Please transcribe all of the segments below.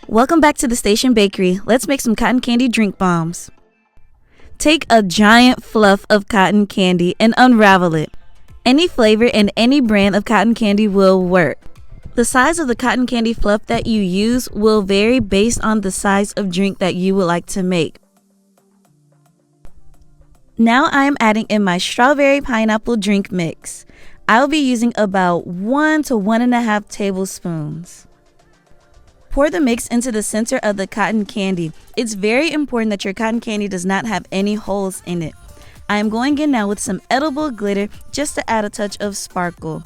Welcome back to the Station Bakery. Let's make some cotton candy drink bombs. Take a giant fluff of cotton candy and unravel it. Any flavor and any brand of cotton candy will work. The size of the cotton candy fluff that you use will vary based on the size of drink that you would like to make. Now I am adding in my strawberry pineapple drink mix. I'll be using about 1 to 1.5 tablespoons. Pour the mix into the center of the cotton candy. It's very important that your cotton candy does not have any holes in it. I am going in now with some edible glitter just to add a touch of sparkle.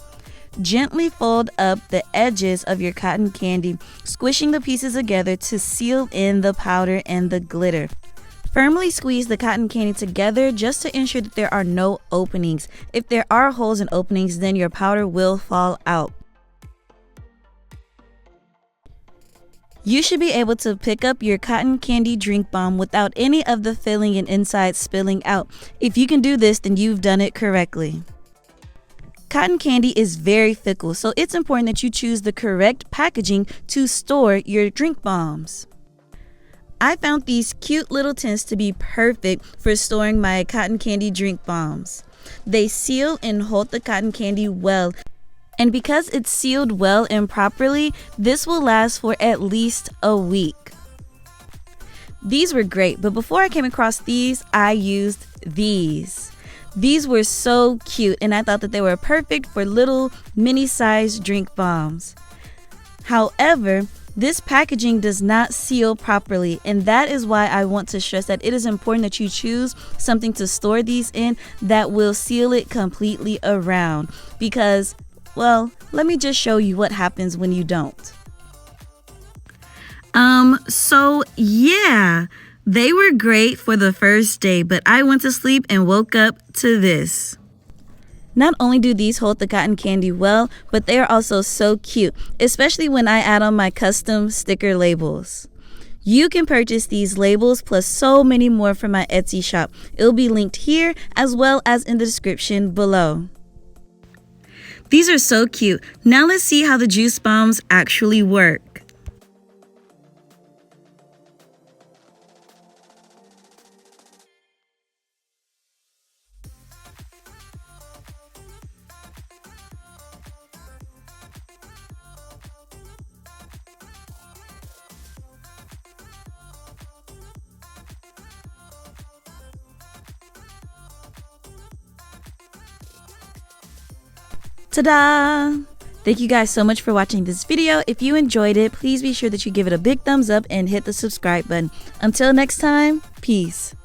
Gently fold up the edges of your cotton candy, squishing the pieces together to seal in the powder and the glitter. Firmly squeeze the cotton candy together just to ensure that there are no openings. If there are holes and openings, then your powder will fall out. You should be able to pick up your cotton candy drink bomb without any of the filling and inside spilling out. If you can do this, then you've done it correctly. Cotton candy is very fickle, so it's important that you choose the correct packaging to store your drink bombs. I found these cute little tins to be perfect for storing my cotton candy drink bombs. They seal and hold the cotton candy well, and because it's sealed well and properly, this will last for at least a week. These were great, but before I came across these, I used these. These were so cute, and I thought that they were perfect for little mini-sized drink bombs. However, this packaging does not seal properly, and that is why I want to stress that it is important that you choose something to store these in that will seal it completely around. Because, well, let me just show you what happens when you don't. They were great for the first day, but I went to sleep and woke up to this. Not only do these hold the cotton candy well, but they are also so cute, especially when I add on my custom sticker labels. You can purchase these labels plus so many more from my Etsy shop. It'll be linked here as well as in the description below. These are so cute. Now let's see how the juice bombs actually work. Ta-da! Thank you guys so much for watching this video. If you enjoyed it, please be sure that you give it a big thumbs up and hit the subscribe button. Until next time, peace.